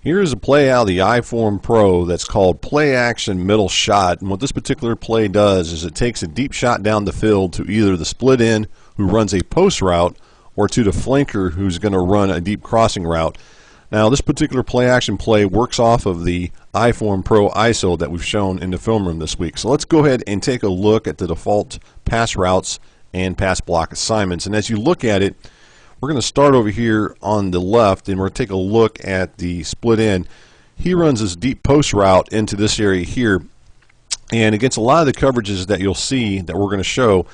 Here's a play out of the iForm Pro that's called play action middle shot, and what this particular play does is it takes a deep shot down the field to either the split end who runs a post route or to the flanker who's going to run a deep crossing route. Now this particular play action play works off of the iForm Pro ISO that we've shown in the film room this week. So let's go ahead and take a look at the default pass routes and pass block assignments. And as you look at it, we're going to start over here on the left, and we're going to take a look at the split end. He runs this deep post route into this area here, and against a lot of the coverages that you'll see that we're going to show,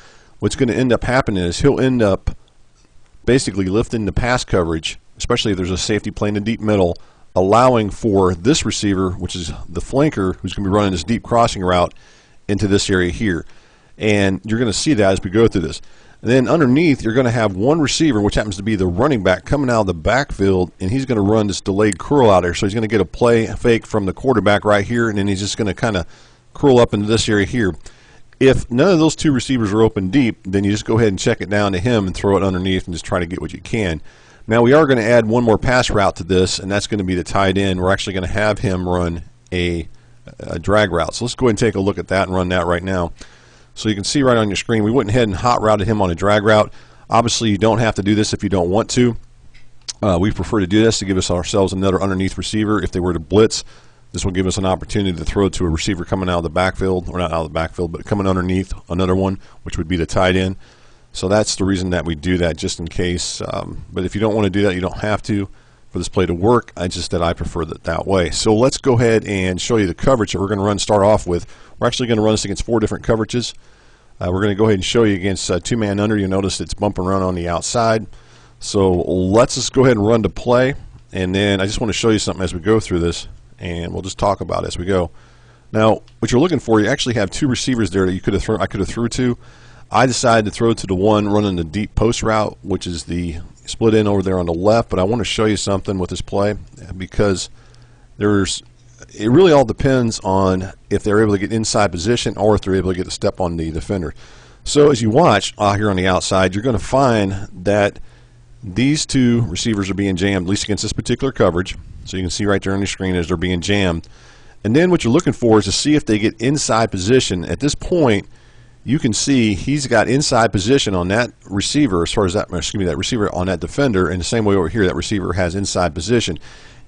what's going to end up happening is he'll end up basically lifting the pass coverage, especially if there's a safety play in the deep middle, allowing for this receiver, which is the flanker, who's going to be running this deep crossing route into this area here. And you're going to see that as we go through this. And then underneath, you're going to have one receiver, which happens to be the running back, coming out of the backfield, and he's going to run this delayed curl out there. So he's going to get a play fake from the quarterback right here, and then he's just going to kind of curl up into this area here. If none of those two receivers are open deep, then you just go ahead and check it down to him and throw it underneath and just try to get what you can. Now we are going to add one more pass route to this, and that's going to be the tight end. We're actually going to have him run a drag route. So let's go ahead and take a look at that and run that right now. So you can see right on your screen, we went ahead and hot routed him on a drag route. Obviously, you don't have to do this if you don't want to. We prefer to do this to give ourselves another underneath receiver. If they were to blitz, this will give us an opportunity to throw to a receiver coming out of the backfield, or not out of the backfield, but coming underneath another one, which would be the tight end. So that's the reason that we do that, just in case. But if you don't want to do that, you don't have to for this play to work. I prefer that way. So let's go ahead and show you the coverage that we're going to start off with. We're actually going to run this against 4 different coverages. We're going to go ahead and show you against 2-man under. You'll notice it's bump and run on the outside. So let's just go ahead and run to play, and then I just want to show you something as we go through this, and we'll just talk about it as we go. Now, what you're looking for, you actually have 2 receivers there that you could have thrown. I could have threw to. I decided to throw to the one running the deep post route, which is the split in over there on the left. But I want to show you something with this play, because it really all depends on if they're able to get inside position or if they're able to get a step on the defender. So as you watch here on the outside, you're going to find that these 2 receivers are being jammed, at least against this particular coverage. So you can see right there on the screen as they're being jammed. And then what you're looking for is to see if they get inside position. At this point, you can see he's got inside position on that receiver, as far as that receiver on that defender, and the same way over here, that receiver has inside position.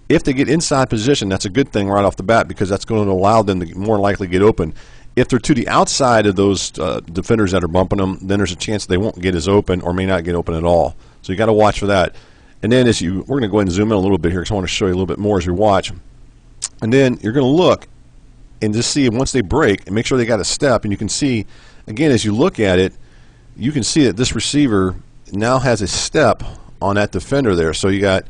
If they get inside position, that's a good thing right off the bat, because that's going to allow them to more likely get open. If they're to the outside of those defenders that are bumping them, then there's a chance they won't get as open or may not get open at all. So you got to watch for that. And then we're going to go ahead and zoom in a little bit here, because I want to show you a little bit more as we watch. And then you're going to look and just see once they break and make sure they got a step. And you can see, again, as you look at it, you can see that this receiver now has a step on that defender there. So you got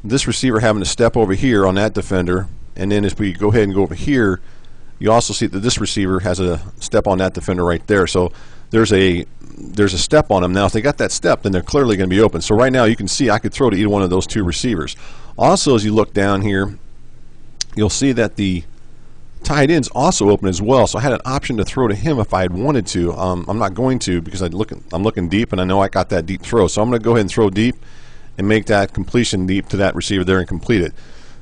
this receiver having a step over here on that defender, and then if we go ahead and go over here, you also see that this receiver has a step on that defender right there. So there's a step on them. Now if they got that step, then they're clearly going to be open. So right now you can see I could throw to either one of those 2 receivers. Also, as you look down here, you'll see that the tight end's also open as well. So I had an option to throw to him if I had wanted to. I'm not going to, because I'm looking deep, and I know I got that deep throw. So I'm going to go ahead and throw deep and make that completion deep to that receiver there and complete it.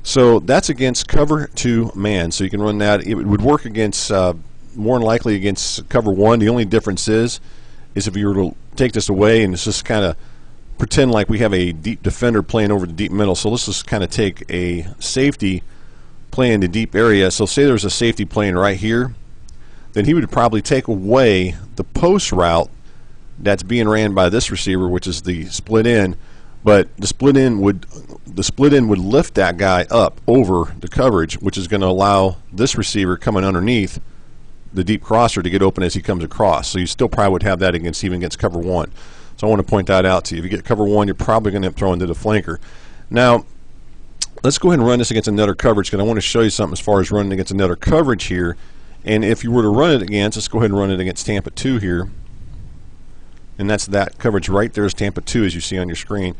So that's against cover 2 man. So you can run that. It would work against more than likely against cover 1. The only difference is if you were to take this away and it's just kind of pretend like we have a deep defender playing over the deep middle. So let's just kind of take a safety playing the deep area. So say there's a safety playing right here, then he would probably take away the post route that's being ran by this receiver, which is the split in. But the split end would lift that guy up over the coverage, which is going to allow this receiver coming underneath the deep crosser to get open as he comes across. So you still probably would have that even against cover 1. So I want to point that out to you. If you get cover 1, you're probably going to throw into the flanker. Now let's go ahead and run this against another coverage, because I want to show you something as far as running against another coverage here. And if you were to run it against, let's go ahead and run it against Tampa 2 here. And that's that coverage right there is Tampa 2, as you see on your screen.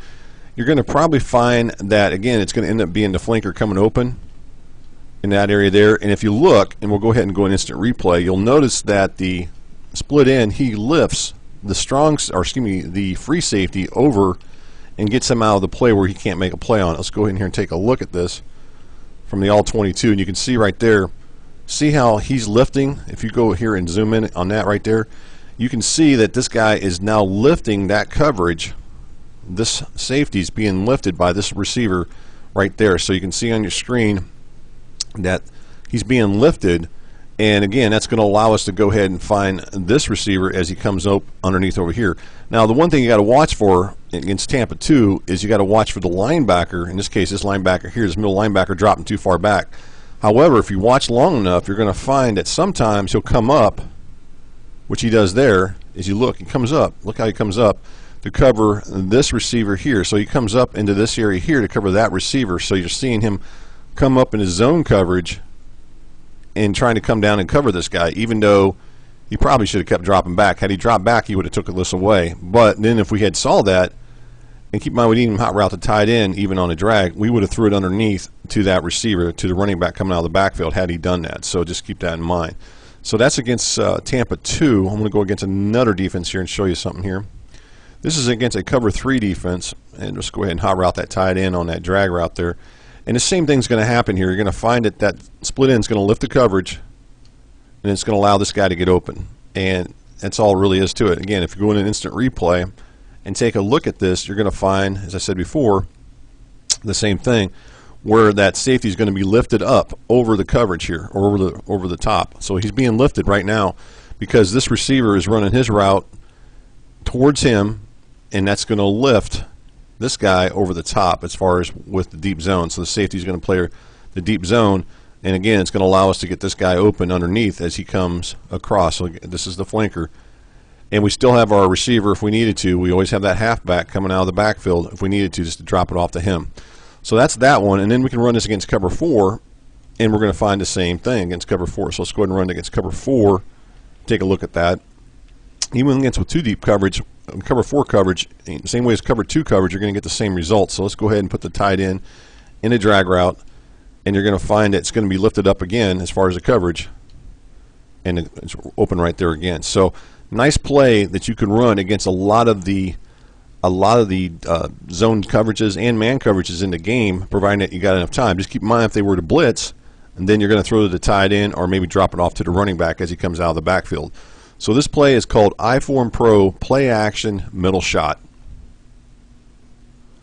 You're going to probably find that, again, it's going to end up being the flanker coming open in that area there. And if you look, and we'll go ahead and go an instant replay, you'll notice that the split end, he lifts the free safety over and gets him out of the play where he can't make a play on it. Let's go ahead in here and take a look at this. from the All-22, and you can see right there, see how he's lifting. If you go here and zoom in on that right there, you can see that this guy is now lifting that coverage. This safety is being lifted by this receiver right there. So you can see on your screen that he's being lifted, and again, that's going to allow us to go ahead and find this receiver as he comes up underneath over here. Now, the one thing you got to watch for against Tampa 2 is you got to watch for the linebacker. In this case, this linebacker here, this middle linebacker dropping too far back. However, if you watch long enough, you're going to find that sometimes he'll come up, which he does there. As you look, he comes up. Look how he comes up to cover this receiver here. So he comes up into this area here to cover that receiver. So you're seeing him come up in his zone coverage and trying to come down and cover this guy, even though he probably should have kept dropping back. Had he dropped back, he would have took this away. But then if we had saw that, and keep in mind we didn't even hot route to tight end even on a drag, we would have threw it underneath to that receiver, to the running back coming out of the backfield had he done that. So just keep that in mind. So that's against Tampa 2. I'm going to go against another defense here and show you something here. This is against a cover 3 defense, and just go ahead and hot route that tight end on that drag route there. And the same thing's going to happen here. You're going to find that split end is going to lift the coverage, and it's going to allow this guy to get open. And that's all really is to it. Again, if you go in an instant replay and take a look at this, you're going to find, as I said before, the same thing, where that safety is going to be lifted up over the coverage here, or over the top. So he's being lifted right now because this receiver is running his route towards him, and that's going to lift this guy over the top as far as with the deep zone. So the safety is going to play the deep zone, and again, it's going to allow us to get this guy open underneath as he comes across. So this is the flanker, and we still have our receiver if we needed to. We always have that halfback coming out of the backfield if we needed to, just to drop it off to him. So that's that one, and then we can run this against cover 4, and we're going to find the same thing against cover 4. So let's go ahead and run it against cover 4. Take a look at that. Even against with 2 deep coverage, cover 4 coverage, same way as cover 2 coverage, you're going to get the same results. So let's go ahead and put the tight end in a drag route, and you're going to find that it's going to be lifted up again as far as the coverage, and it's open right there again. So nice play that you can run against a lot of the zone coverages and man coverages in the game, providing that you got enough time. Just keep in mind if they were to blitz, and then you're going to throw to the tight end or maybe drop it off to the running back as he comes out of the backfield. So this play is called I-Form Pro Play Action Middle Shot.